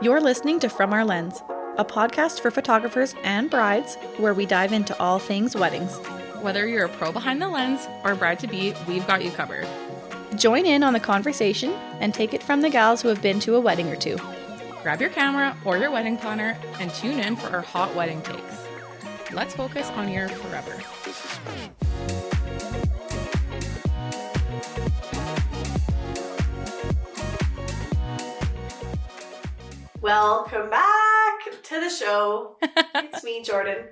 You're listening to From Our Lens, a podcast for photographers and brides where we dive into all things weddings. Whether you're a pro behind the lens or a bride-to-be, we've got you covered. Join in on the conversation and take it from the gals who have been to a wedding or two. Grab your camera or your wedding planner and tune in for our hot wedding takes. Let's focus on your forever. Welcome back to the show. It's me, Jordan.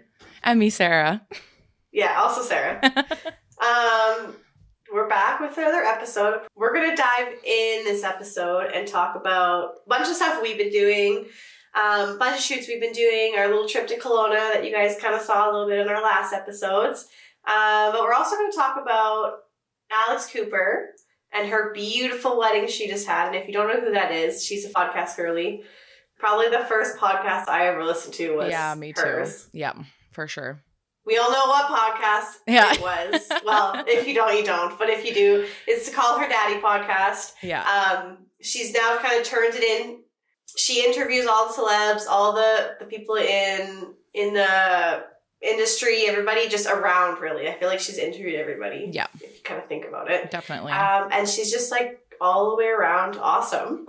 And me, Sarah. Yeah, also Sarah. We're back with another episode. We're going to dive in this episode and talk about a bunch of stuff we've been doing, a bunch of shoots we've been doing, our little trip to Kelowna that you guys kind of saw a little bit in our last episodes. But we're also going to talk about Alex Cooper and her beautiful wedding she just had. And if you don't know who that is, she's a podcast girly. Probably the first podcast I ever listened to was me hers. too. Yeah, for sure. We all know what podcast it was. Well, if you don't, you don't. But if you do, it's called Her Daddy Podcast. Yeah. She's now kind of turned it in. She interviews all the celebs, all the people in the industry, everybody just around, really. I feel like she's interviewed everybody. Yeah. If you kind of think about it. Definitely. And she's just like all the way around awesome.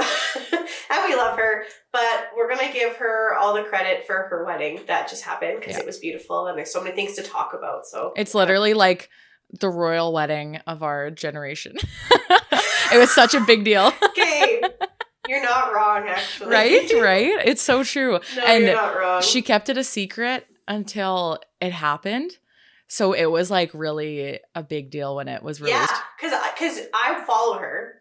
And we love her. But we're going to give her all the credit for her wedding that just happened because it was beautiful and there's so many things to talk about. So it's literally like the royal wedding of our generation. It was such a big deal. Okay. You're not wrong, actually. Right? It's so true. No, and you're not wrong. She kept it a secret until it happened. So it was like really a big deal when it was released. Yeah, because I follow her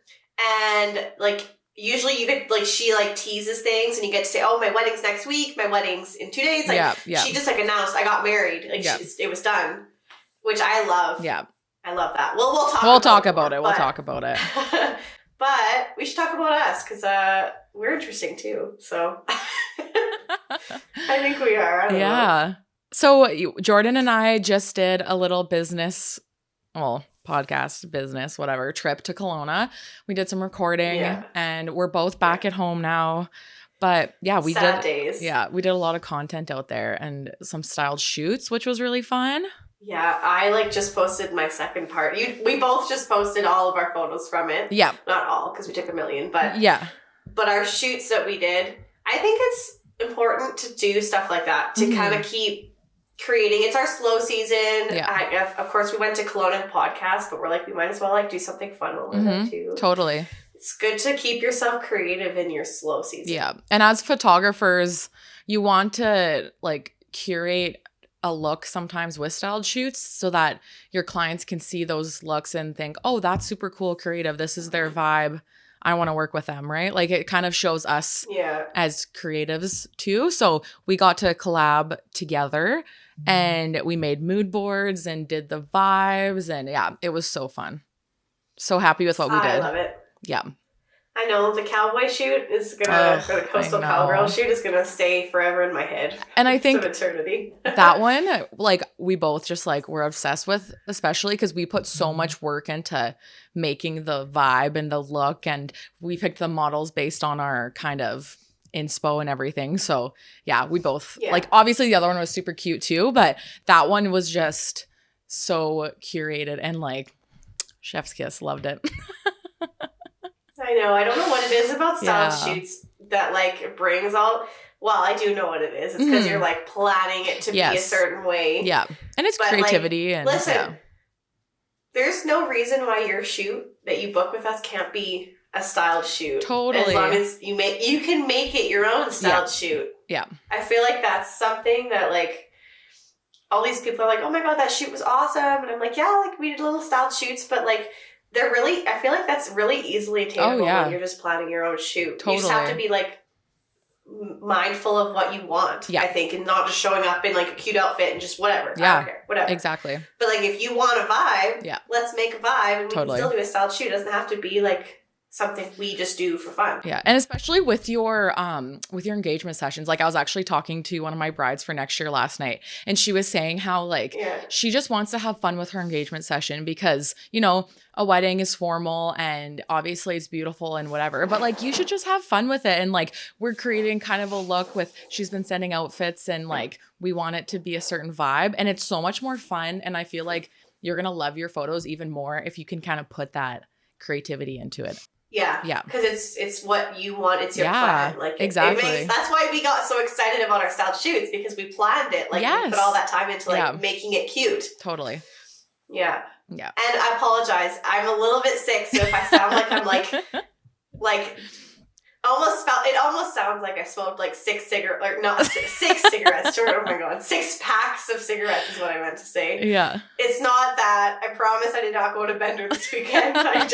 and like usually you get like she like teases things and you get to say, oh, my wedding's next week, my wedding's in 2 days. Like she just like announced I got married. Like it was done, which I love. Yeah. I love that. We'll talk about it. We'll talk about it. But we should talk about us because we're interesting too. So I think we are. I don't know. So Jordan and I just did a little podcast business, whatever, trip to Kelowna. We did some recording and we're both back at home now. But we did a lot of content out there and some styled shoots, which was really fun. Yeah, I just posted my second part. We both just posted all of our photos from it. Yeah. Not all, because we took 1 million, but But our shoots that we did, I think it's important to do stuff like that, to kind of keep creating. It's our slow season. Yeah. Of course, we went to Kelowna podcast, but we're like, we might as well do something fun while we're there too. Totally. It's good to keep yourself creative in your slow season. Yeah. And as photographers, you want to curate a look sometimes with styled shoots so that your clients can see those looks and think, oh, that's super cool, creative. This is their vibe. I want to work with them, right? Like it kind of shows us as creatives too. So we got to collab together and we made mood boards and did the vibes and it was so fun. So happy with what we did. I love it. Yeah. I know the cowboy shoot is gonna, or the coastal cowgirl shoot is gonna stay forever in my head. And I think eternity. That one, we both just we're obsessed with, especially because we put so much work into making the vibe and the look, and we picked the models based on our kind of inspo and everything. So we both obviously the other one was super cute too, but that one was just so curated and chef's kiss. Loved it. I know. I don't know what it is about style shoots that brings all. Well, I do know what it is. It's because you're planning it to be a certain way. Yeah, and it's creativity. And listen, there's no reason why your shoot that you book with us can't be a styled shoot. Totally. As long as you can make it your own styled shoot. Yeah. I feel like that's something that all these people are like, oh my god, that shoot was awesome, and I'm like, we did little styled shoots, but they're really, I feel like that's really easily attainable when you're just planning your own shoot. Totally. You just have to be mindful of what you want, I think, and not just showing up in a cute outfit and just whatever. Yeah. I don't care. Whatever. Exactly. But if you want a vibe, let's make a vibe and we can still do a styled shoot. It doesn't have to be something we just do for fun. Yeah. And especially with your engagement sessions, like I was actually talking to one of my brides for next year last night, and she was saying how like she just wants to have fun with her engagement session because, you know, a wedding is formal and obviously it's beautiful and whatever, but like you should just have fun with it. And like we're creating kind of a look with, she's been sending outfits and like we want it to be a certain vibe, and it's so much more fun. And I feel like you're going to love your photos even more if you can kind of put that creativity into it. Yeah. Because it's what you want. It's your plan. Like exactly. That's why we got so excited about our style shoots, because we planned it. Like we put all that time into like making it cute. Totally. Yeah. Yeah. And I apologize. I'm a little bit sick, so if I sound like I'm like it almost sounds like I smoked like six cigarettes. Oh my god, 6 packs of cigarettes is what I meant to say. Yeah. It's not that. I promise I did not go to Bender this weekend. I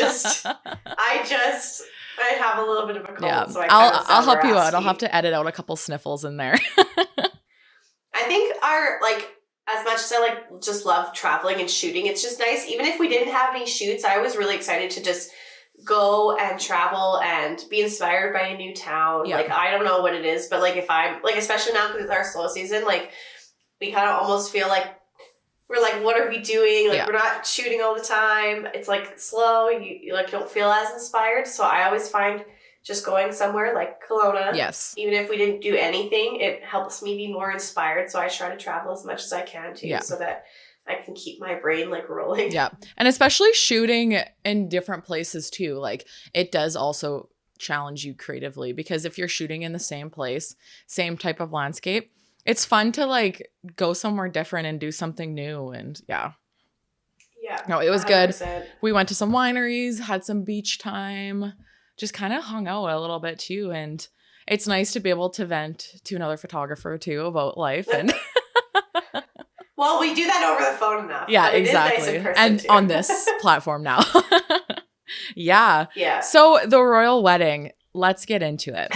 have a little bit of a cold, so I'll help you out. I'll have to edit out a couple sniffles in there. I think as much as I like just love traveling and shooting, it's just nice. Even if we didn't have any shoots, I was really excited to just go and travel and be inspired by a new town. Yeah. Like, I don't know what it is, but like if I'm like, especially now because it's our slow season, like we kind of almost feel like we're like, what are we doing? Like we're not shooting all the time. It's like slow. You like don't feel as inspired. So I always find just going somewhere like Kelowna. Yes. Even if we didn't do anything, it helps me be more inspired. So I try to travel as much as I can too, so that I can keep my brain like rolling. Yeah. And especially shooting in different places too. Like it does also challenge you creatively, because if you're shooting in the same place, same type of landscape, it's fun to like go somewhere different and do something new. And yeah. No, it was 100%. Good. We went to some wineries, had some beach time, just kind of hung out a little bit too. And it's nice to be able to vent to another photographer too about life. And well, we do that over the phone enough. Yeah, exactly. Nice and too. On this platform now. Yeah. So the royal wedding, let's get into it.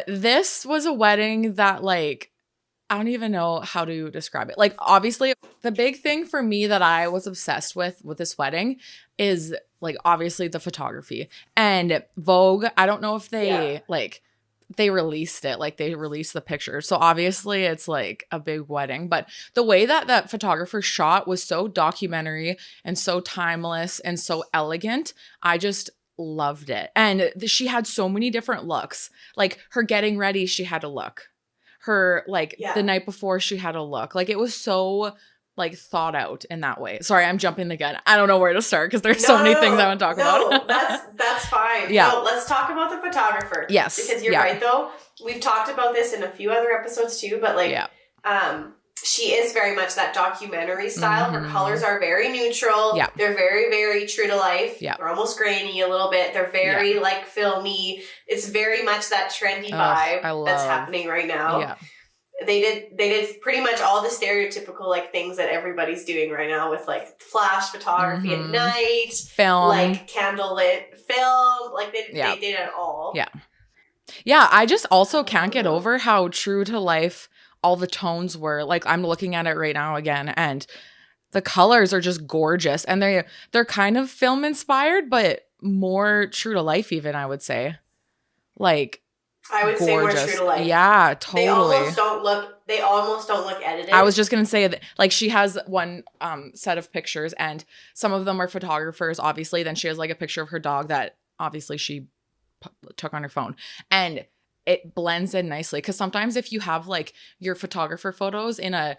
This was a wedding that like, I don't even know how to describe it. Like, obviously, the big thing for me that I was obsessed with this wedding is like, obviously the photography and Vogue. I don't know if they they released it, like they released the picture. So obviously it's like a big wedding, but the way that photographer shot was so documentary and so timeless and so elegant. I just loved it. And she had so many different looks. Like her getting ready, she had a look. Her like the night before, she had a look. Like it was so like thought out in that way. Sorry, I'm jumping the gun. I don't know where to start because there's so many things I want to talk about. that's fine. Yeah. No, let's talk about the photographer. Yes. Because you're right though. We've talked about this in a few other episodes too, but like she is very much that documentary style. Mm-hmm. Her colors are very neutral. Yeah. They're very, very true to life. Yeah. They're almost grainy a little bit. They're very like filmy. It's very much that trendy vibe that's happening right now. Yeah. They did pretty much all the stereotypical like things that everybody's doing right now with like flash photography at night, film, like candlelit film, like they did it all. Yeah. Yeah, I just also can't get over how true to life all the tones were. Like I'm looking at it right now again, and the colors are just gorgeous, and they're kind of film inspired, but more true to life even, I would say. Like I would say more true to life. Yeah, totally. They almost don't look edited. I was just going to say that like she has one set of pictures and some of them are photographers, obviously. Then she has like a picture of her dog that obviously she took on her phone. And it blends in nicely. Because sometimes if you have like your photographer photos in a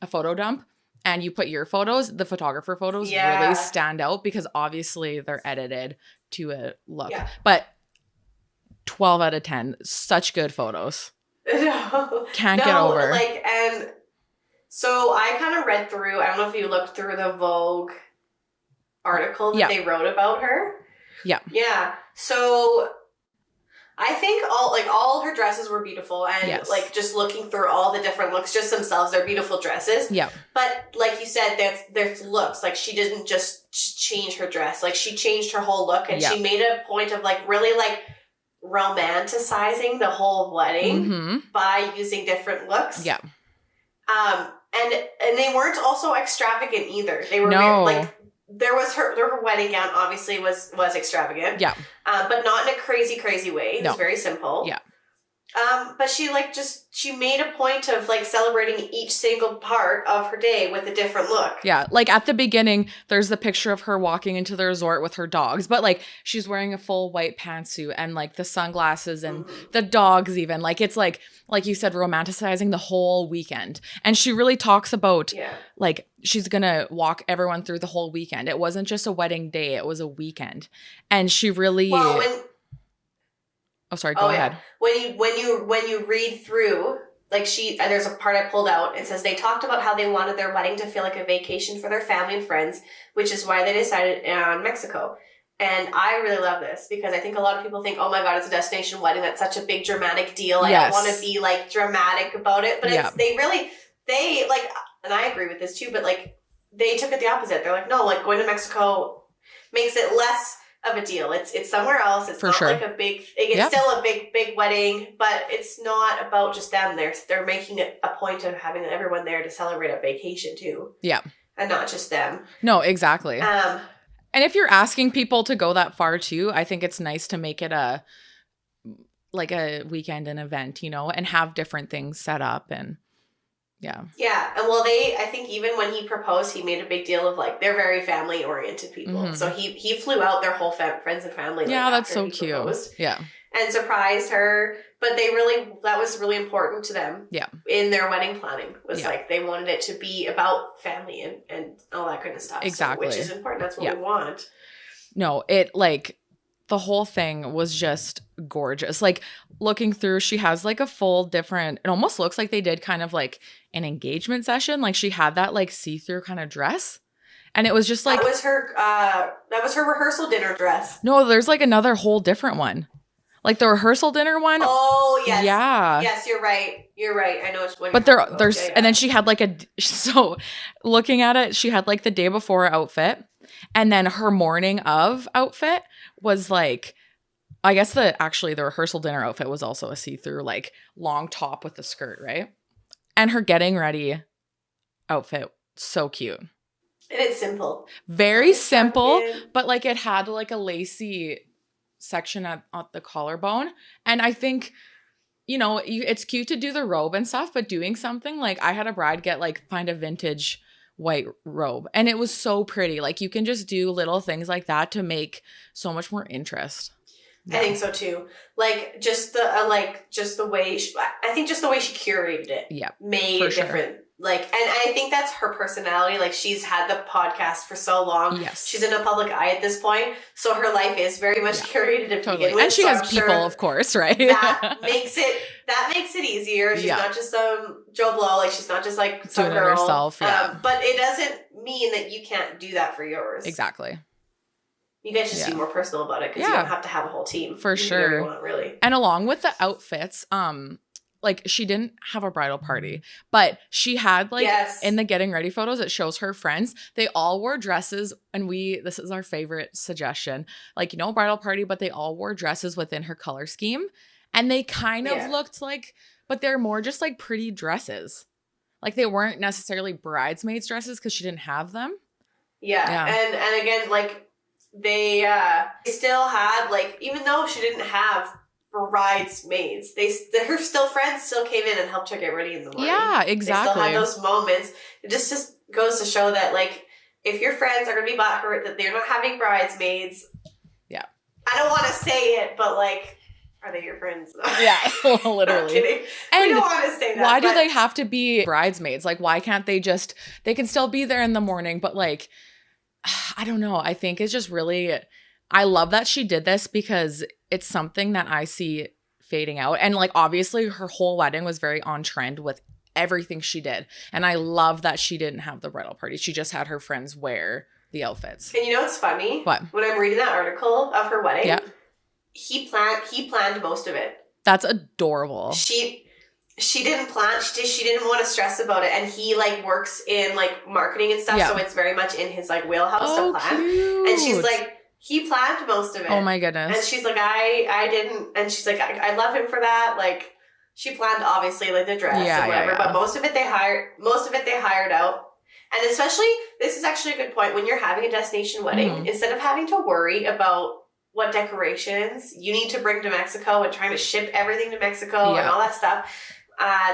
photo dump and you put your photos, the photographer photos really stand out because obviously they're edited to a look. Yeah. But 12 out of 10. Such good photos. Can't get over. Like, and so I kind of read through, I don't know if you looked through the Vogue article that they wrote about her. Yeah. Yeah. So I think all her dresses were beautiful, and like just looking through all the different looks just themselves, they're beautiful dresses. Yeah. But like you said, there's looks. Like she didn't just change her dress. Like she changed her whole look, and she made a point of like really like romanticizing the whole wedding by using different looks. Yeah. And they weren't also extravagant either. They were very, like there was her wedding gown obviously was extravagant. Yeah. But not in a crazy way. It was No. very simple. Yeah. But she she made a point of like celebrating each single part of her day with a different look. Yeah, like at the beginning, there's the picture of her walking into the resort with her dogs, but like she's wearing a full white pantsuit and like the sunglasses and the dogs even. Like it's like you said, romanticizing the whole weekend. And she really talks about like she's gonna walk everyone through the whole weekend. It wasn't just a wedding day, it was a weekend. And she really Oh, sorry, go ahead. When you read through, like there's a part I pulled out. It says they talked about how they wanted their wedding to feel like a vacation for their family and friends, which is why they decided on Mexico. And I really love this because I think a lot of people think, oh my God, it's a destination wedding. That's such a big dramatic deal. I don't want to be like dramatic about it. But they like, and I agree with this too, but like they took it the opposite. They're like, no, like going to Mexico makes it less of a deal. It's somewhere else. It's not like a big. It's still a big wedding, but it's not about just them. They're making it a point of having everyone there to celebrate a vacation too. Yeah, and not just them. No, exactly. And if you're asking people to go that far too, I think it's nice to make it a weekend, an event, and have different things set up and. Yeah. Yeah. And well, I think even when he proposed, he made a big deal of like, they're very family oriented people. Mm-hmm. So he flew out their whole friends and family. Yeah, that's so cute. Proposed, yeah. And surprised her. But that was really important to them. Yeah. In their wedding planning was like, they wanted it to be about family and all that kind of stuff. Exactly. So, which is important. That's what we want. No, the whole thing was just gorgeous. Like looking through, she has like a full different, it almost looks like they did kind of like an engagement session. Like she had that like see-through kind of dress. And it was just like. That was her rehearsal dinner dress. No, there's like another whole different one. Like the rehearsal dinner one. Oh, yes. Yeah. Yes, you're right. You're right. I know it's one. But there's, and then she had like so looking at it, she had like the day before outfit. And then her morning of outfit was like, I guess the rehearsal dinner outfit was also a see-through like long top with the skirt, right? And her getting ready outfit, so cute. And it's simple. Very simple, but like it had like a lacy section at the collarbone. And I think, it's cute to do the robe and stuff, but doing something like I had a bride find a vintage white robe and it was so pretty. Like you can just do little things like that to make so much more interest. I think so too. Like just the way she curated it. Yeah, made it different. Like, and I think that's her personality. Like she's had the podcast for so long. Yes, she's in a public eye at this point, so her life is very much curated to begin with. And she has people, of course, right? That makes it easier. She's not just some Joe Blow. Like she's not just like some doing girl. It herself. Yeah. But it doesn't mean that you can't do that for yours. Exactly. You guys just be more personal about it because you don't have to have a whole team. For sure. You want, really. And along with the outfits, like she didn't have a bridal party, but she had in the getting ready photos, it shows her friends. They all wore dresses and this is our favorite suggestion, bridal party, but they all wore dresses within her color scheme. And they kind of looked like, but they're more just like pretty dresses. Like they weren't necessarily bridesmaids dresses because she didn't have them. Yeah. And again, like they still had even though she didn't have bridesmaids, her friends still came in and helped her get ready in the morning. Yeah, exactly. They still had those moments. It just goes to show that if your friends are going to be butthurt that they're not having bridesmaids. Yeah. I don't want to say it, but are they your friends? Yeah, literally. I'm kidding. And we don't want to say that. Why do they have to be bridesmaids? Like, why can't they can still be there in the morning, but I don't know. I think it's just really, I love that she did this because it's something that I see fading out. And obviously her whole wedding was very on trend with everything she did. And I love that she didn't have the bridal party. She just had her friends wear the outfits. And you know what's funny? What? When I'm reading that article of her wedding, he planned most of it. That's adorable. She didn't plan. She didn't want to stress about it, and he works in marketing and stuff, so it's very much in his wheelhouse to plan. Cute. And she's he planned most of it. Oh my goodness. And she's I didn't. And she's I love him for that. She planned obviously the dress and whatever, but most of it they hired out. And especially this is actually a good point. When you're having a destination wedding, instead of having to worry about what decorations you need to bring to Mexico and trying to ship everything to Mexico and all that stuff,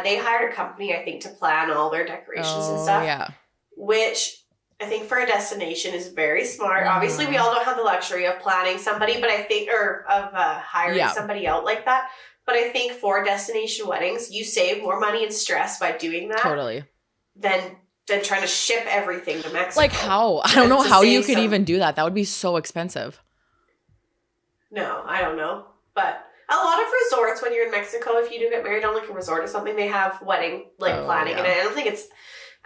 they hired a company, I think, to plan all their decorations and stuff. Yeah. Which I think for a destination is very smart. Obviously, we all don't have the luxury of planning somebody, but I think, or of hiring somebody out like that. But I think for destination weddings, you save more money and stress by doing that. Totally. Than trying to ship everything to Mexico. Like how? I don't know how you could even do that. That would be so expensive. No, I don't know. But a lot of resorts, when you're in Mexico, if you do get married on like a resort or something, they have wedding planning. And I don't think it's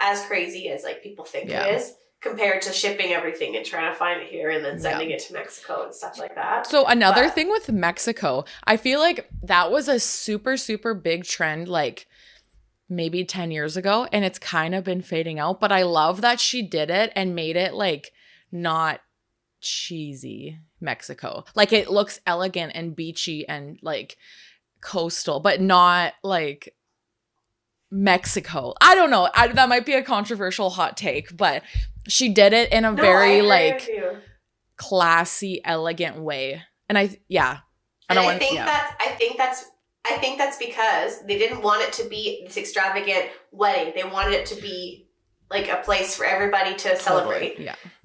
as crazy as like people think it is, compared to shipping everything and trying to find it here and then sending it to Mexico and stuff like that. So another thing with Mexico, I feel like that was a super, super big trend like maybe 10 years ago, and it's kind of been fading out. But I love that she did it and made it like not cheesy Mexico. Like it looks elegant and beachy and like coastal, but not like Mexico. I don't know. That might be a controversial hot take, but she did it in a very like classy, elegant way. And I think that's because they didn't want it to be this extravagant wedding. They wanted it to be like a place for everybody to celebrate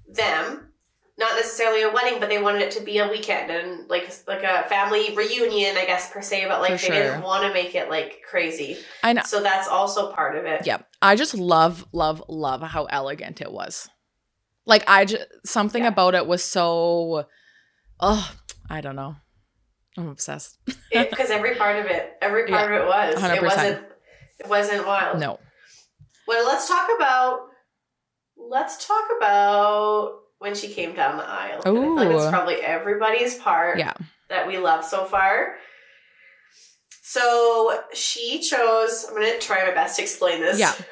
them. Not necessarily a wedding, but they wanted it to be a weekend and like a family reunion, I guess, per se. But like they didn't want to make it like crazy. I know. So that's also part of it. Yeah. I just love, love, love how elegant it was. Like something about it was so, I don't know. I'm obsessed. Because every part of it was. 100%. It wasn't wild. No. Well, let's talk about when she came down the aisle. I feel like it's probably everybody's part that we love so far. So she chose, I'm going to try my best to explain this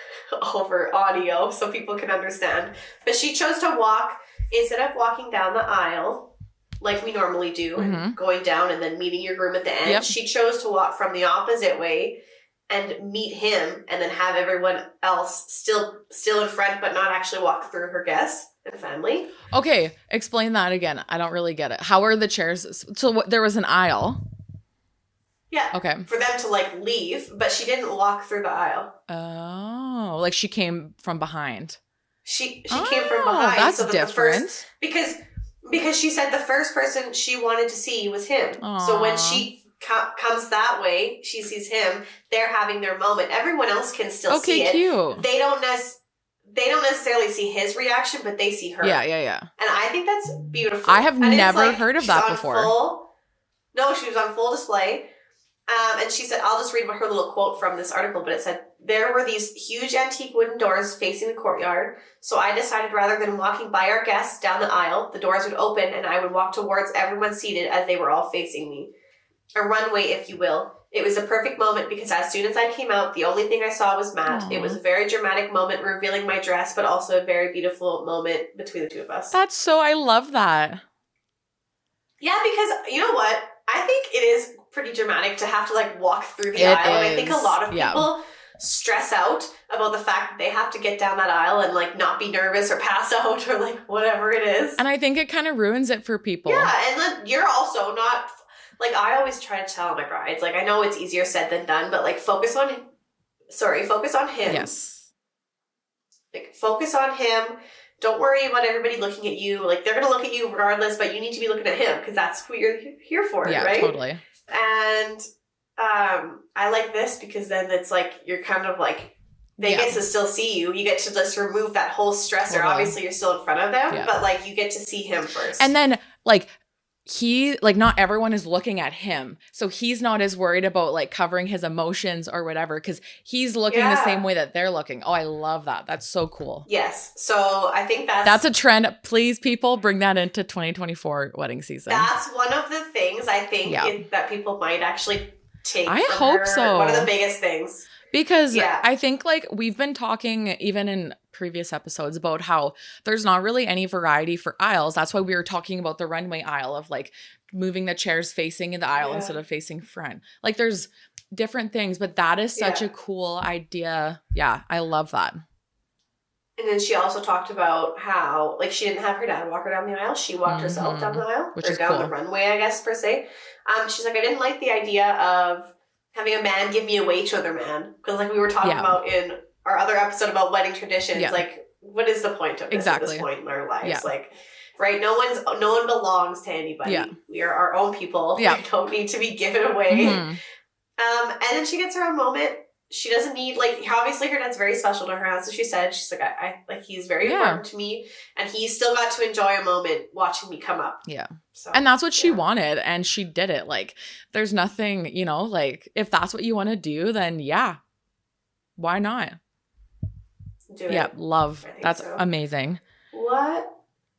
over audio so people can understand. But she chose to walk, instead of walking down the aisle like we normally do, and going down and then meeting your groom at the end, she chose to walk from the opposite way and meet him and then have everyone else still in front but not actually walk through her guests and family. Okay, explain that again. I don't really get it. How are the chairs? So there was an aisle. Yeah. Okay. For them to like leave, but she didn't walk through the aisle. Oh, like she came from behind. She came from behind. That's so different. Because she said the first person she wanted to see was him. Aww. So when she comes that way, she sees him. They're having their moment. Everyone else can still see it. Okay, cute. They don't necessarily see his reaction, but they see her. Yeah. And I think that's beautiful. I have never heard of that before. She was on full display. And she said, I'll just read her little quote from this article, but it said, there were these huge antique wooden doors facing the courtyard. So I decided rather than walking by our guests down the aisle, the doors would open and I would walk towards everyone seated as they were all facing me. A runway, if you will. It was a perfect moment because as soon as I came out, the only thing I saw was Matt. Aww. It was a very dramatic moment revealing my dress, but also a very beautiful moment between the two of us. I love that. Yeah, because you know what? I think it is pretty dramatic to have to like walk through the aisle. And I think a lot of people stress out about the fact that they have to get down that aisle and like not be nervous or pass out or like whatever it is. And I think it kind of ruins it for people. Yeah, and then you're also not... Like, I always try to tell my brides, like, I know it's easier said than done, but, like, focus on him. Yes. Like, focus on him. Don't worry about everybody looking at you. Like, they're going to look at you regardless, but you need to be looking at him because that's who you're here for, right? Yeah, totally. And I like this because then it's, like, you're kind of, like, they get to still see you. You get to just remove that whole stressor. Totally. Obviously, you're still in front of them, but, like, you get to see him first. And then, like... not everyone is looking at him. So he's not as worried about like covering his emotions or whatever because he's looking the same way that they're looking. Oh, I love that. That's so cool. Yes. So I think that's a trend. Please, people, bring that into 2024 wedding season. That's one of the things I think that people might actually take. I hope so. One of the biggest things. Because I think like we've been talking even in previous episodes about how there's not really any variety for aisles. That's why we were talking about the runway aisle of like moving the chairs facing in the aisle instead of facing front. Like there's different things, but that is such a cool idea. Yeah, I love that. And then she also talked about how, like, she didn't have her dad walk her down the aisle. She walked herself down the aisle. Which or is down cool. the runway, I guess, per se. She's like, I didn't like the idea of having a man give me away to another man. Because, like, we were talking about in our other episode about wedding traditions, like, what is the point of this at this point in our lives? Like, right? No one belongs to anybody. We are our own people. We don't need to be given away. And then she gets her own moment. She doesn't need, like, obviously her dad's very special to her. That's what she said. She's like, I like, he's very important to me. And he still got to enjoy a moment watching me come up. Yeah. So, and that's what she wanted. And she did it. Like, there's nothing, you know, like, if that's what you want to do, then why not? Do it. Yeah. Love. That's amazing. What?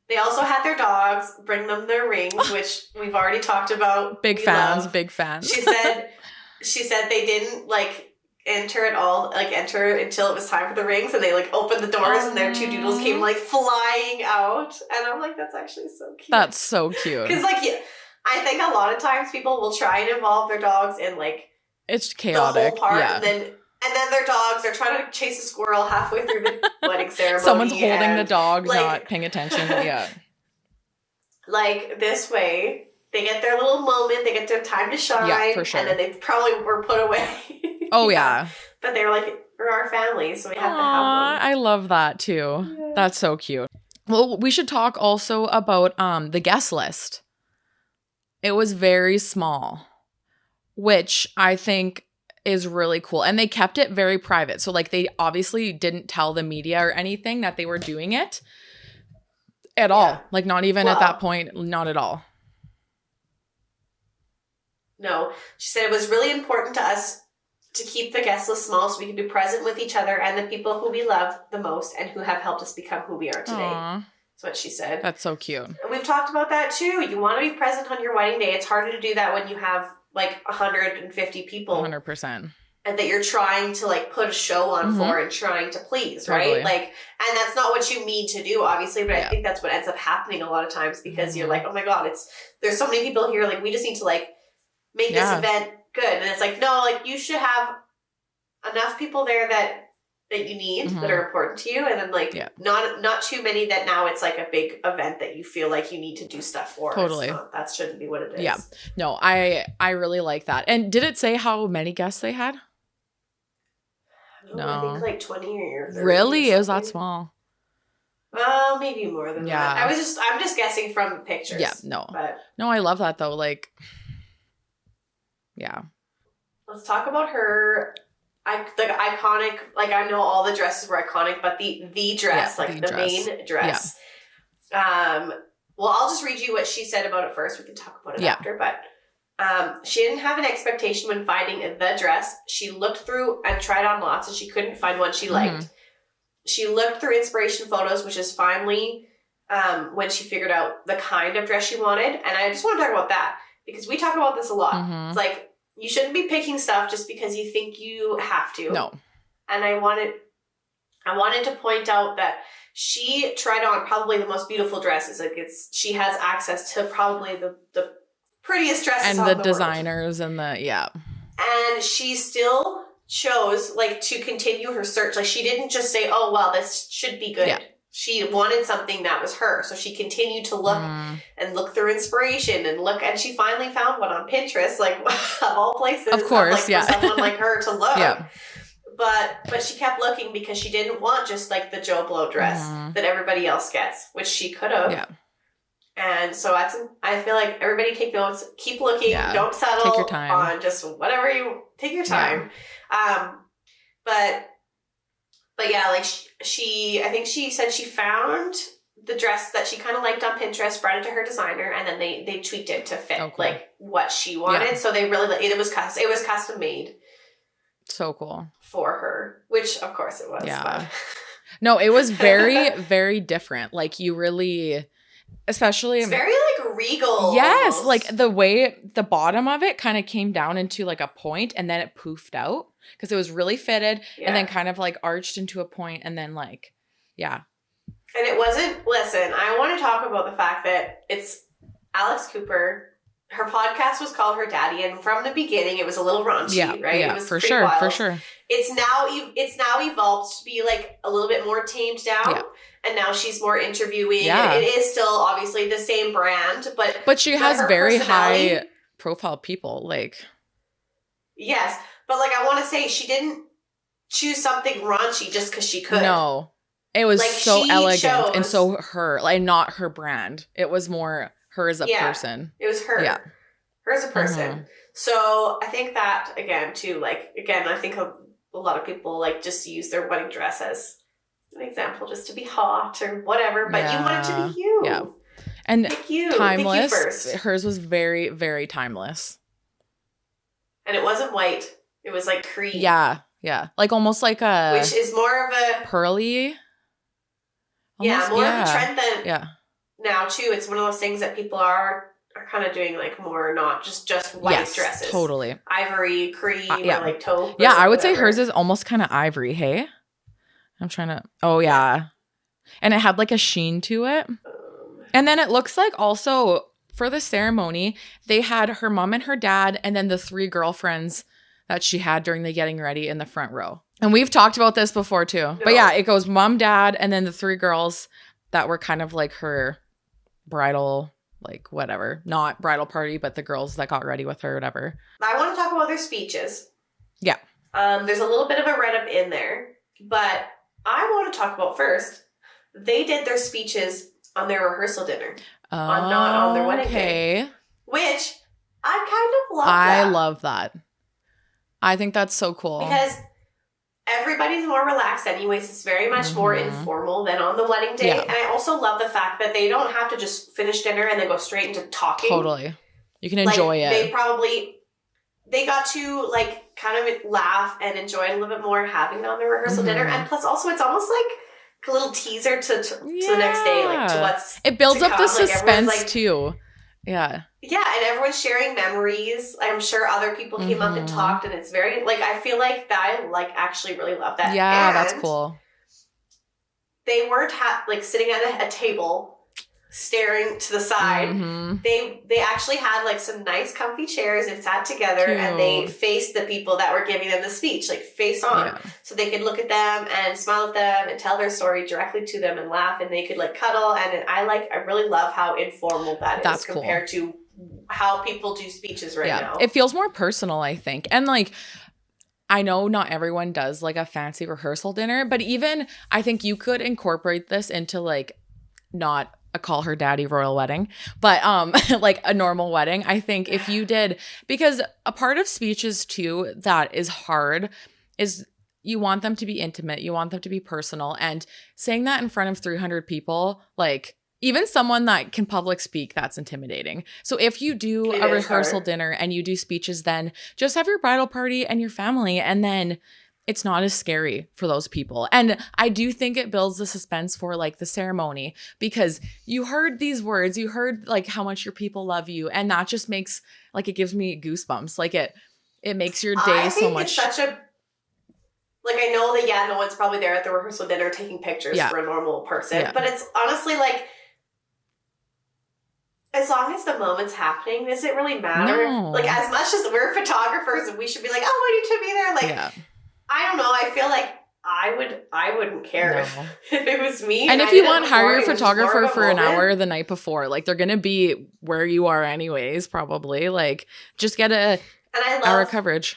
They also had their dogs bring them their rings, which we've already talked about. Big fans. She said they didn't, like, enter until it was time for the rings, and they, like, opened the doors and their two doodles came, like, flying out, and I'm like, that's actually so cute. That's so cute. Because, like, I think a lot of times people will try and involve their dogs in, like, it's chaotic, the whole part, and then their dogs, they're trying to chase a squirrel halfway through the wedding ceremony. Someone's holding the dog, like, not paying attention. Like, this way, they get their little moment, they get their time to shine, for sure. And then they probably were put away. Oh, yeah. But they were like, we're our family, so we have to have them. I love that, too. Yeah. That's so cute. Well, we should talk also about the guest list. It was very small, which I think is really cool. And they kept it very private. So, like, they obviously didn't tell the media or anything that they were doing it at all. Like, not even at that point, not at all. No. She said it was really important to us to keep the guest list small so we can be present with each other and the people who we love the most and who have helped us become who we are today. Aww. That's what she said. That's so cute. And we've talked about that too. You want to be present on your wedding day. It's harder to do that when you have, like, 150 people. 100%. And that you're trying to, like, put a show on for and trying to please, right? Like, and that's not what you mean to do, obviously, but I think that's what ends up happening a lot of times because you're like, oh my God, there's so many people here, like, we just need to, like, make this event good. And it's like, no, like, you should have enough people there that you need, that are important to you, and then, like, not too many that now it's like a big event that you feel like you need to do stuff for. Totally. That shouldn't be what it is. Yeah. No, I really like that. And did it say how many guests they had? No. I think like 20 or 30. Really? It was that small? Well, maybe more than that. I'm just guessing from pictures. Yeah, no. But no, I love that though. Like, yeah. Let's talk about her. The iconic, like, I know all the dresses were iconic, but the dress, like the main dress. Yeah. Well, I'll just read you what she said about it first. We can talk about it after, but she didn't have an expectation when finding the dress. She looked through and tried on lots, and she couldn't find one she liked. She looked through inspiration photos, which is finally when she figured out the kind of dress she wanted. And I just want to talk about that because we talk about this a lot. It's like, you shouldn't be picking stuff just because you think you have to. No. And I wanted to point out that she tried on probably the most beautiful dresses. Like, she has access to probably the prettiest dresses and the designers world. And she still chose, like, to continue her search. Like, she didn't just say, oh, well, this should be good. Yeah. She wanted something that was her. So she continued to look and look through inspiration and she finally found one on Pinterest, like, of all places. Of course, for someone like her to look. Yeah. But she kept looking because she didn't want just, like, the Joe Blow dress that everybody else gets, which she could have. Yeah. And so I feel like everybody take notes, keep looking, don't settle take your time. On just whatever take your time. Yeah. But yeah, like, I think she said she found the dress that she kind of liked on Pinterest, brought it to her designer, and then they tweaked it to fit like what she wanted. Yeah. So they really, it was custom made. So cool. For her, which of course it was. Yeah. But. No, it was very, very different. Like, you really, especially. It's very, like, regal. Yes. Almost. Like, the way the bottom of it kind of came down into, like, a point and then it poofed out because it was really fitted and then kind of, like, arched into a point and then, like, yeah. And it wasn't, listen, I want to talk about the fact that it's Alex Cooper her podcast was called Her Daddy, and from the beginning it was a little raunchy, right? Yeah, It was for pretty sure, wild. for sure. It's now evolved to be like a little bit more tamed down, and now she's more interviewing. Yeah. And it is still obviously the same brand, but she has her very personality- high profile people, like. Yes, but like I want to say, she didn't choose something raunchy just because she could. No, it was Like, so she elegant and chose- so her, like, not her brand. It was more her as a person. It was her. Yeah. Her as a person. Mhm. So I think that, again, too, like, again, I think a lot of people, like, just use their wedding dress as an example just to be hot or whatever, but you want it to be you. Yeah. And Pick you. timeless. Pick you first. Hers was very, very timeless. And it wasn't white. It was, like, cream. Yeah. Yeah. Like almost like a. Which is more of a. Pearly. Almost, more of a trend than. Yeah. Now, too, it's one of those things that people are kind of doing, like, more not just white dresses. Totally. Ivory, cream, or like taupe. Yeah, I would say whatever. hers is almost kind of ivory, hey? I'm trying to... Oh, yeah. And it had, like, a sheen to it. And then it looks like also, for the ceremony, they had her mom and her dad and then the 3 girlfriends that she had during the getting ready in the front row. And we've talked about this before, too. No. But yeah, it goes mom, dad, and then the 3 girls that were kind of like her bridal... like whatever, not bridal party, but the girls that got ready with her, whatever. I want to talk about their speeches. Yeah. There's a little bit of a write-up in there, but I want to talk about first, they did their speeches on their rehearsal dinner, not on their wedding day. Which I kind of love that. I love that. I think that's so cool. Because everybody's more relaxed anyways. It's very much more informal than on the wedding day. Yeah. And I also love the fact that they don't have to just finish dinner and then go straight into talking. Totally. You can enjoy it. They got to like kind of laugh and enjoy it a little bit more having it on their rehearsal dinner. And plus also it's almost like a little teaser to the next day, like to what's it builds to up come. the suspense like, too. Yeah. Yeah, and everyone's sharing memories. I'm sure other people came up and talked, and it's very, like, I feel like that I, like, actually really love that. Yeah, and that's cool. They weren't, like, sitting at a table, staring to the side. They actually had, like, some nice comfy chairs and sat together, and they faced the people that were giving them the speech, like, face on. So they could look at them and smile at them and tell their story directly to them and laugh, and they could, like, cuddle, and I really love how informal that's compared to how people do speeches now. It feels more personal, I think. And like, I know not everyone does like a fancy rehearsal dinner, but even I think you could incorporate this into like not a call her daddy royal wedding, but like a normal wedding. I think if you did, because a part of speeches too that is hard is you want them to be intimate, you want them to be personal, and saying that in front of 300 people, like even someone that can public speak, that's intimidating. So if you do a rehearsal dinner and you do speeches, then just have your bridal party and your family, and then it's not as scary for those people. And I do think it builds the suspense for like the ceremony, because you heard these words, you heard like how much your people love you, and that just makes like, it gives me goosebumps. Like it makes your day so much. It's such a, like, I know that no one's probably there at the rehearsal dinner taking pictures for a normal person, but it's honestly like, as long as the moment's happening, does it really matter? No. Like, as much as we're photographers and we should be like, oh, we need to be there. Like, I don't know. I feel like I wouldn't care if it was me. And if you want, hire your photographer for an hour the night before. Like, they're going to be where you are anyways, probably. Like, just get a hour coverage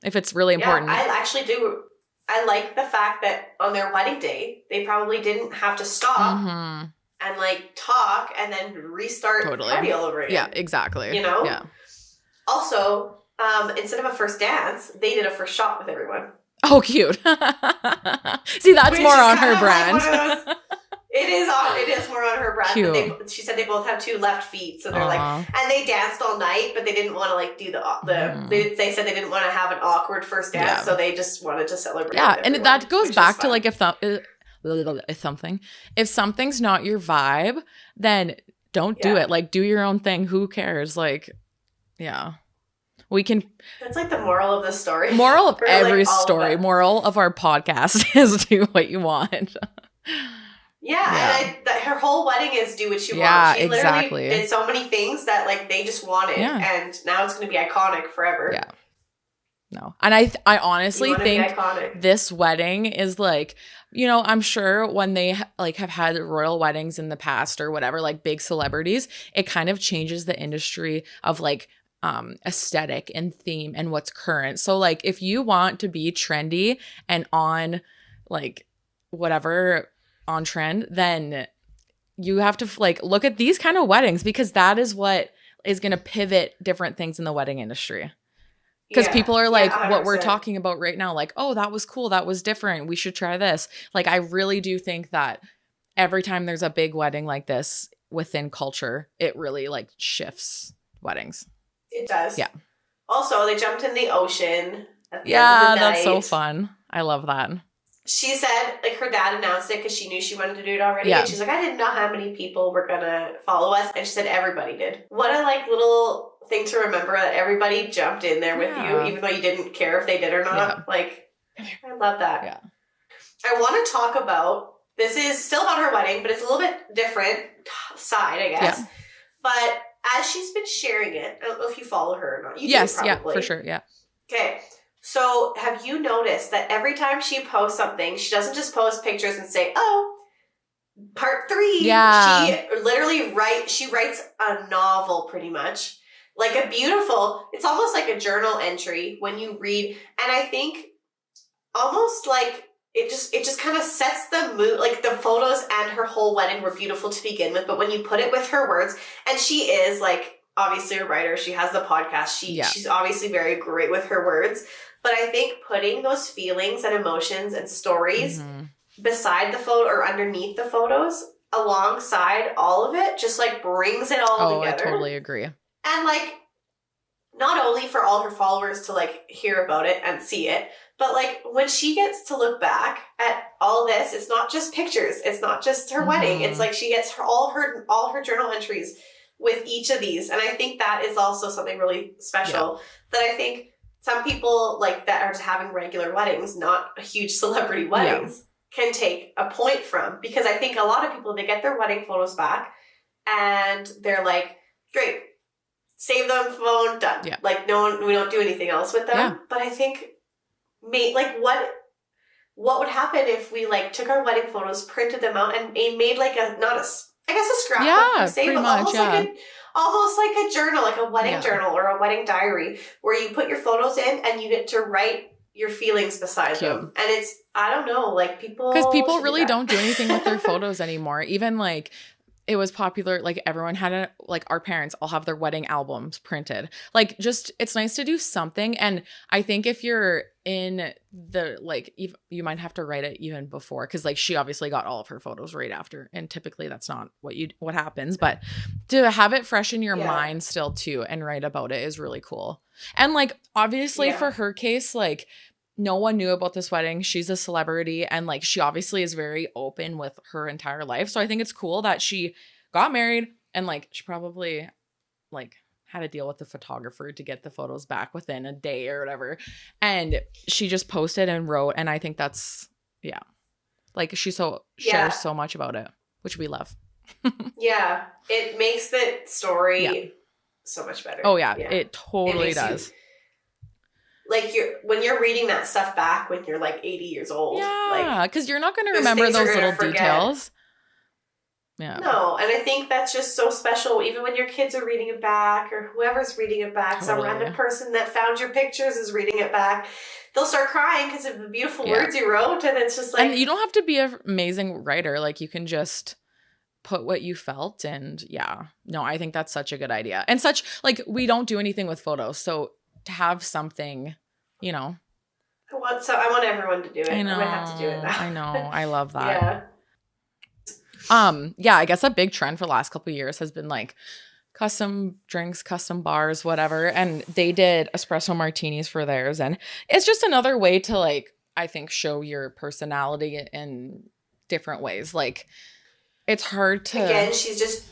if it's really important. I actually do. I like the fact that on their wedding day, they probably didn't have to stop and like talk and then restart the party all over again. Yeah, exactly. You know? Yeah. Also, instead of a first dance, they did a first shot with everyone. Oh, cute. See, that's more on her brand. Like it is more on her brand. Cute. But she said they both have 2 left feet, so they're like, and they danced all night, but they didn't want to like do they said they didn't want to have an awkward first dance, so they just wanted to celebrate. Yeah, with everyone, and that goes back to like if something's not your vibe, then don't do it. Like, do your own thing. Who cares? Like, yeah. We can. That's like the moral of the story. Moral of every story. Moral of our podcast is do what you want. Yeah, and her whole wedding is do what you Yeah, want. She literally exactly. did so many things that like they just wanted, and now it's going to be iconic forever. Yeah. No. And I honestly think iconic. This wedding is like, you know, I'm sure when they like have had royal weddings in the past or whatever, like big celebrities, it kind of changes the industry of like aesthetic and theme and what's current. So like if you want to be trendy and on like whatever on trend, then you have to like look at these kind of weddings, because that is what is going to pivot different things in the wedding industry. Because people are like, what we're talking about right now, like, oh, that was cool. That was different. We should try this. Like, I really do think that every time there's a big wedding like this within culture, it really like shifts weddings. It does. Yeah. Also, they jumped in the ocean at the end of the Yeah, night. that's so fun. I love that. She said, like, her dad announced it because she knew she wanted to do it already. Yeah. And she's like, I didn't know how many people were going to follow us. And she said everybody did. What a, like, little thing to remember that everybody jumped in there with you, even though you didn't care if they did or not. Yeah. Like, I love that. Yeah. I want to talk about, this is still about her wedding, but it's a little bit different side, I guess. Yeah. But as she's been sharing it, I don't know if you follow her or not. You Yes, do, yeah, probably. for sure, yeah. Okay. So have you noticed that every time she posts something, she doesn't just post pictures and say, oh, part 3. Yeah. She literally writes a novel pretty much. Like a beautiful, it's almost like a journal entry when you read. And I think almost like it just kind of sets the mood. Like the photos and her whole wedding were beautiful to begin with. But when you put it with her words, and she is like obviously a writer, she has the podcast. She's obviously very great with her words. But I think putting those feelings and emotions and stories beside the photo or underneath the photos, alongside all of it, just like brings it all together. I totally agree. And like, not only for all her followers to like hear about it and see it, but like when she gets to look back at all this, it's not just pictures. It's not just her wedding. It's like she gets all her journal entries with each of these. And I think that is also something really special that I think some people like that are just having regular weddings, not huge celebrity weddings, can take a point from. Because I think a lot of people, they get their wedding photos back and they're like, great, save them, phone, done. Yeah. Like we don't do anything else with them. Yeah. But I think what would happen if we like took our wedding photos, printed them out, and made like a scrapbook. Yeah, pretty much. Almost like a journal, like a wedding journal or a wedding diary, where you put your photos in and you get to write your feelings beside them. And it's, I don't know, like people... Because people really don't do anything with their photos anymore. Even like, it was popular, like everyone had our parents all have their wedding albums printed. Like just, it's nice to do something. And I think if you're in the, like, you might have to write it even before. Cause like she obviously got all of her photos right after. And typically that's not what happens. But to have it fresh in your mind still too and write about it is really cool. And like, obviously for her case, like, no one knew about this wedding. She's a celebrity and like she obviously is very open with her entire life. So I think it's cool that she got married and like she probably like had to deal with the photographer to get the photos back within a day or whatever. And she just posted and wrote, and I think that's like she shares so much about it, which we love. It makes the story so much better. Oh yeah. It totally does. Like when you're reading that stuff back when you're like 80 years old. Yeah, because you're not going to remember those little details. Yeah. No, and I think that's just so special. Even when your kids are reading it back or whoever's reading it back, some random person that found your pictures is reading it back. They'll start crying because of the beautiful words you wrote. And it's just like... And you don't have to be an amazing writer. Like you can just put what you felt. And no, I think that's such a good idea. And such, like, we don't do anything with photos. So to have something, you know. I want everyone to do it. I might have to do it now. I know. I love that. I guess a big trend for the last couple of years has been like custom drinks, custom bars, whatever. And they did espresso martinis for theirs. And it's just another way to like, I think, show your personality in different ways. Like it's hard to... Again, she's just...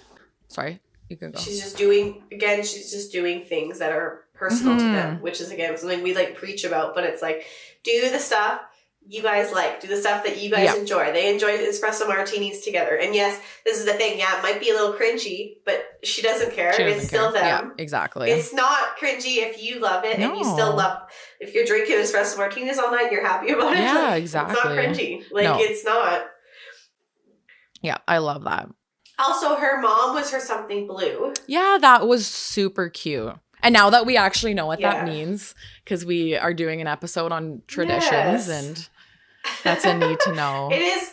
Sorry, you can go. She's just doing things that are personal to them, which is, again, something we like preach about, but it's like, do the stuff you guys like. Do the stuff that you guys enjoy. They enjoy espresso martinis together. And yes, this is the thing. Yeah, it might be a little cringy, but she doesn't care. It's still them. Yeah, exactly. It's not cringy if you love it and you still love. If you're drinking espresso martinis all night and you're happy about it. Yeah, like, exactly. It's not cringy. Like it's not. Yeah, I love that. Also, her mom was her something blue. Yeah, that was super cute. And now that we actually know what that means, because we are doing an episode on traditions and that's a need to know. It is.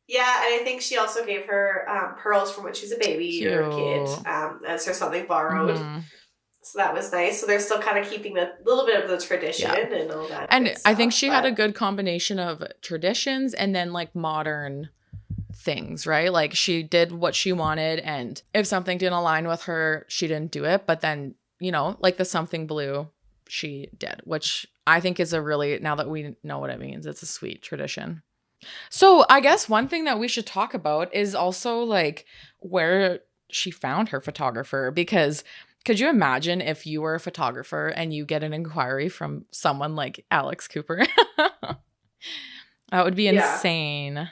Yeah, and I think she also gave her pearls from when she was a baby or a kid as her something borrowed. Mm-hmm. So that was nice. So they're still kind of keeping a little bit of the tradition and all that. And I think she had a good combination of traditions and then like modern things, right? Like she did what she wanted, and if something didn't align with her, she didn't do it. But then, you know, like the something blue, she did, which I think is a really, now that we know what it means, it's a sweet tradition. So I guess one thing that we should talk about is also like where she found her photographer, because could you imagine if you were a photographer and you get an inquiry from someone like Alex Cooper? That would be insane.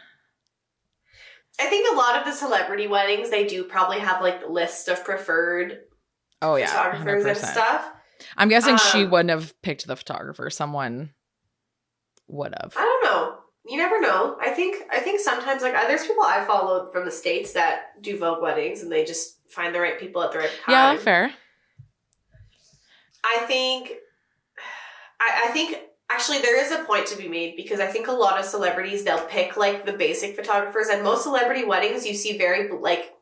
I think a lot of the celebrity weddings, they do probably have like the list of preferred photographers 100%. And stuff. I'm guessing she wouldn't have picked the photographer. Someone would have. I don't know. You never know. I think sometimes like there's people I follow from the States that do Vogue weddings and they just find the right people at the right time. Yeah, fair. I think actually there is a point to be made, because I think a lot of celebrities, they'll pick like the basic photographers, and most celebrity weddings you see very like,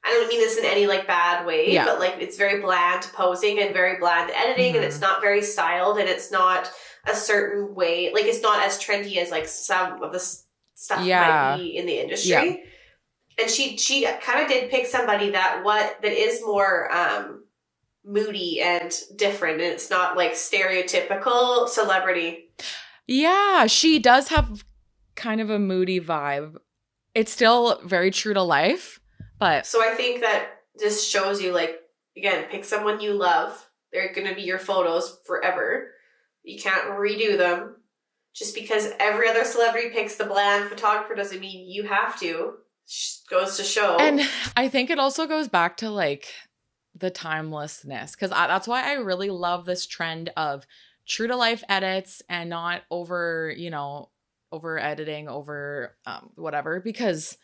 I don't mean this in any like bad way, but like it's very bland posing and very bland editing, and it's not very styled, and it's not a certain way, like it's not as trendy as like some of the stuff might be in the industry. And she kind of did pick somebody that is more moody and different, and it's not like stereotypical celebrity. Yeah, she does have kind of a moody vibe. It's still very true to life, but so I think that just shows you, like, again, pick someone you love. They're gonna be your photos forever. You can't redo them. Just because every other celebrity picks the bland photographer doesn't mean you have to. Goes to show. And I think it also goes back to like the timelessness, because that's why I really love this trend of true to life edits and not over editing, over whatever, because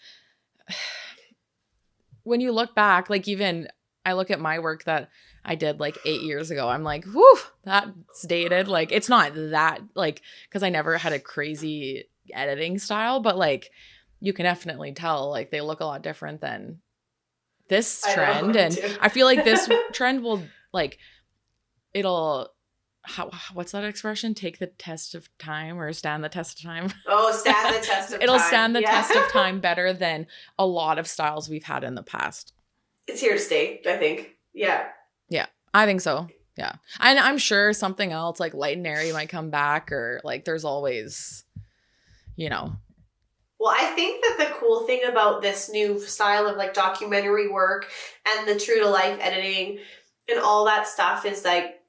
when you look back, like even I look at my work that I did like 8 years ago, I'm like, whew, that's dated. Like it's not that, like, because I never had a crazy editing style, but like you can definitely tell like they look a lot different than this trend. And I feel like this trend will like, what's that expression? Take the test of time, or stand the test of time? Oh, stand the test of time. It'll stand the test of time better than a lot of styles we've had in the past. It's here to stay, I think. Yeah. Yeah, I think so. Yeah. And I'm sure something else like light and airy might come back, or like there's always, Well, I think that the cool thing about this new style of like documentary work and the true to life editing and all that stuff is like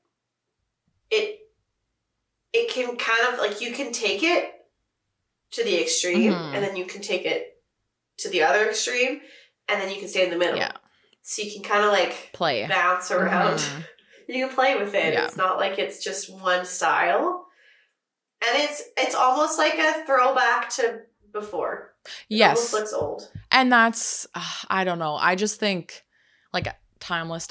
it can kind of like, you can take it to the extreme and then you can take it to the other extreme and then you can stay in the middle. Yeah. So you can kind of like play, bounce around. You can play with it. Yeah. It's not like it's just one style. And it's almost like a throwback to before. It almost looks old. And that's, I don't know. I just think like timeless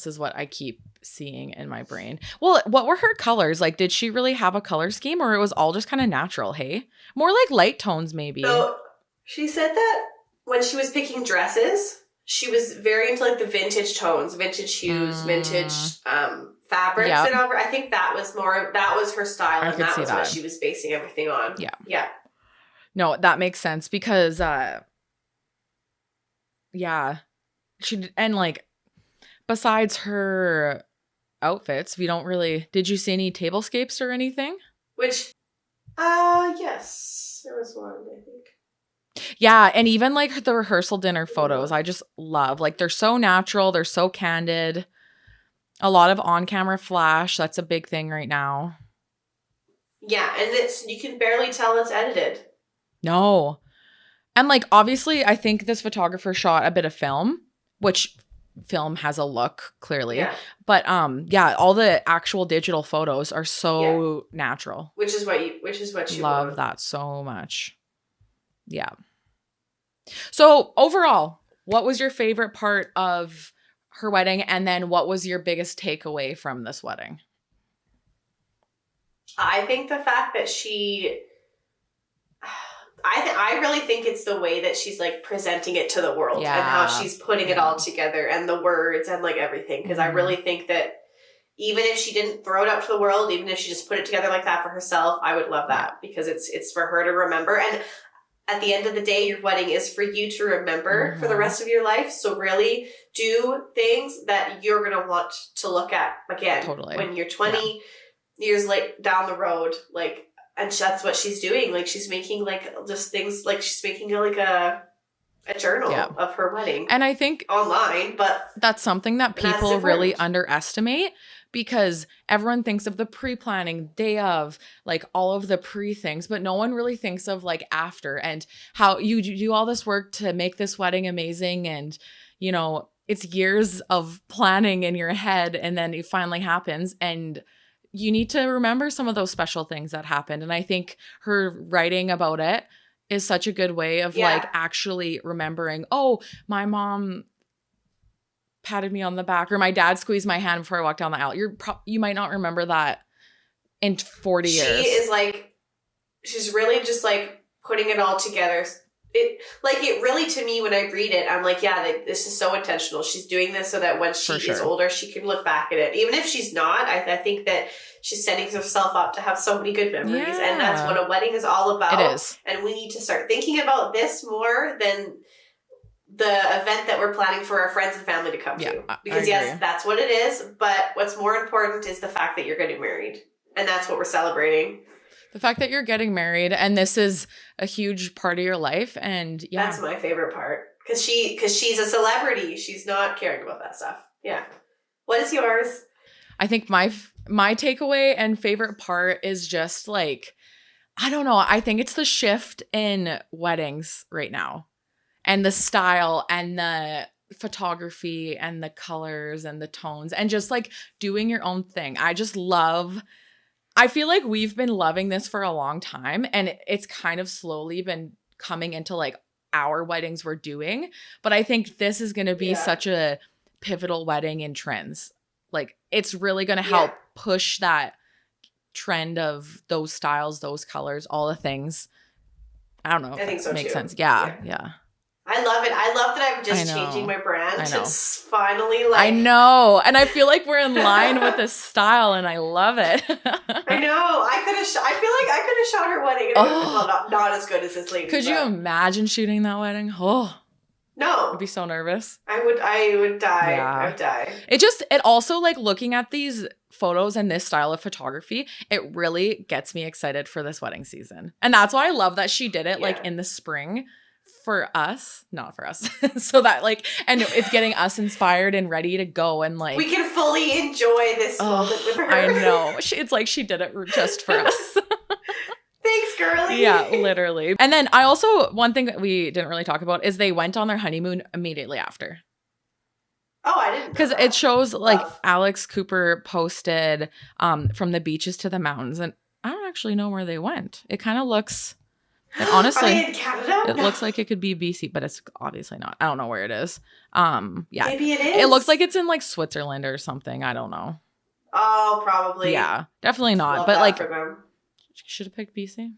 is what I keep seeing in my brain. Well, what were her colors? Like, did she really have a color scheme, or it was all just kind of natural, hey? More like light tones, maybe. So she said that when she was picking dresses, she was very into like the vintage tones, vintage hues, vintage fabrics and over. I think that was her style, and that was what she was basing everything on. Yeah. Yeah. No, that makes sense because she, and like besides her outfits, we don't really, did you see any tablescapes or anything? Which yes, there was one, I think. Yeah, and even like the rehearsal dinner photos, I just love. Like they're so natural, they're so candid. A lot of on-camera flash, that's a big thing right now. Yeah, and you can barely tell it's edited. No. And like, obviously, I think this photographer shot a bit of film, which film has a look clearly. Yeah. But yeah, all the actual digital photos are so natural. Which is what you love want. that so much. Yeah. So overall, what was your favorite part of her wedding? And then what was your biggest takeaway from this wedding? I think the fact that I really think it's the way that she's like presenting it to the world and how she's putting it all together and the words and like everything. Because I really think that even if she didn't throw it out to the world, even if she just put it together like that for herself, I would love that because it's for her to remember. And at the end of the day, your wedding is for you to remember for the rest of your life. So really do things that you're going to want to look at again when you're 20 years down the road. Like, and that's what she's doing. Like, she's making like just things, like she's making like a journal of her wedding. And I think online, but that's something that people really underestimate, because everyone thinks of the pre-planning, day of, like all of the pre-things, but no one really thinks of like after and how you do all this work to make this wedding amazing. And, you know, it's years of planning in your head and then it finally happens. And you need to remember some of those special things that happened. And I think her writing about it is such a good way of like actually remembering, oh, my mom patted me on the back or my dad squeezed my hand before I walked down the aisle. You might not remember that in 40 years. She is like, she's really just like putting it all together. It really, to me, when I read it, I'm like, yeah, this is so intentional. She's doing this so that when she is older, she can look back at it. Even if she's not, I think that she's setting herself up to have so many good memories. Yeah. And that's what a wedding is all about. It is. And we need to start thinking about this more than the event that we're planning for our friends and family to come to. Because yes, that's what it is. But what's more important is the fact that you're getting married. And that's what we're celebrating. The fact that you're getting married and this is a huge part of your life. And that's my favorite part. Because she's a celebrity. She's not caring about that stuff. Yeah. What is yours? I think my takeaway and favorite part is just like, I don't know. I think it's the shift in weddings right now and the style and the photography and the colors and the tones and just like doing your own thing. I feel like we've been loving this for a long time and it's kind of slowly been coming into like our weddings we're doing. But I think this is going to be such a pivotal wedding in trends. Like it's really going to help push that trend of those styles, those colors, all the things. I don't know if that makes sense. Yeah. I love it. I love that I'm just changing my brand. It's finally like... I know. And I feel like we're in line with this style and I love it. I know. I feel like I could have shot her wedding and it would have been not as good as this lady. Could you imagine shooting that wedding? Oh. No. I'd be so nervous. I would die. Yeah. I would die. It also like looking at these photos and this style of photography, it really gets me excited for this wedding season. And that's why I love that she did it like in the spring. For us, not for us. So that like, and it's getting us inspired and ready to go and like. We can fully enjoy this moment with her. I know. It's like she did it just for us. Thanks, girlie. Yeah, literally. And then I also, one thing that we didn't really talk about is they went on their honeymoon immediately after. Oh, I didn't know because it shows like Alex Cooper posted from the beaches to the mountains. And I don't actually know where they went. It kind of looks... And honestly, are they in Canada? It looks like it could be BC, but it's obviously not. I don't know where it is. Maybe it is. It looks like it's in like Switzerland or something. I don't know. Oh, probably. Yeah, definitely not. Love but like, them. Should have picked BC.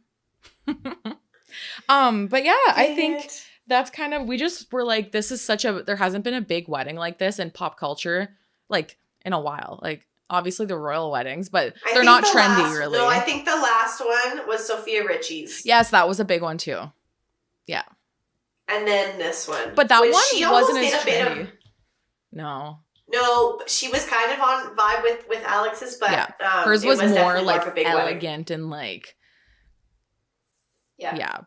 But yeah, I think that's kind of, we just were like, this is there hasn't been a big wedding like this in pop culture, like in a while. Like, obviously the royal weddings, but they're not trendy really. No, I think the last one was Sophia Richie's. Yes, that was a big one too. Yeah. And then this one. But that one wasn't as trendy. No, she was kind of on vibe with Alex's, but hers was more like elegant wedding. And like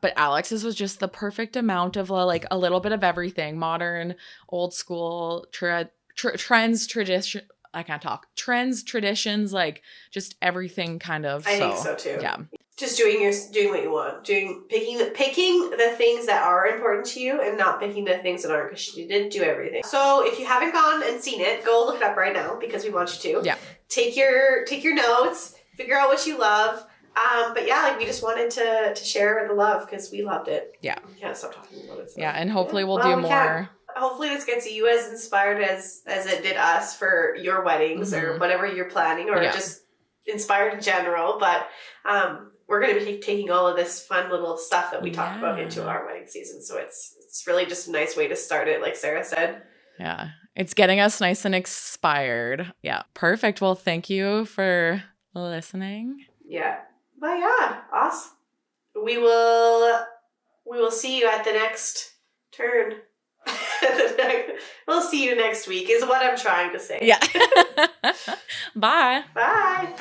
but Alex's was just the perfect amount of like a little bit of everything: modern, old school, trends, tradition. I can't talk. Trends, traditions, like just everything kind of. I think so too. Yeah. Just doing what you want. Picking the things that are important to you and not picking the things that aren't, because you didn't do everything. So if you haven't gone and seen it, go look it up right now because we want you to. Yeah. Take your notes, figure out what you love. But yeah, like we just wanted to share the love because we loved it. Yeah. We can't stop talking about it. So. Yeah, and hopefully we'll do more. Hopefully this gets you as inspired as it did us for your weddings or whatever you're planning, or just inspired in general. But we're going to be taking all of this fun little stuff that we talked about into our wedding season. So it's really just a nice way to start it, like Sarah said. Yeah. It's getting us nice and inspired. Yeah. Perfect. Well, thank you for listening. Yeah. But yeah, awesome. We will see you at the next turn. We'll see you next week is what I'm trying to say. Yeah. Bye. Bye.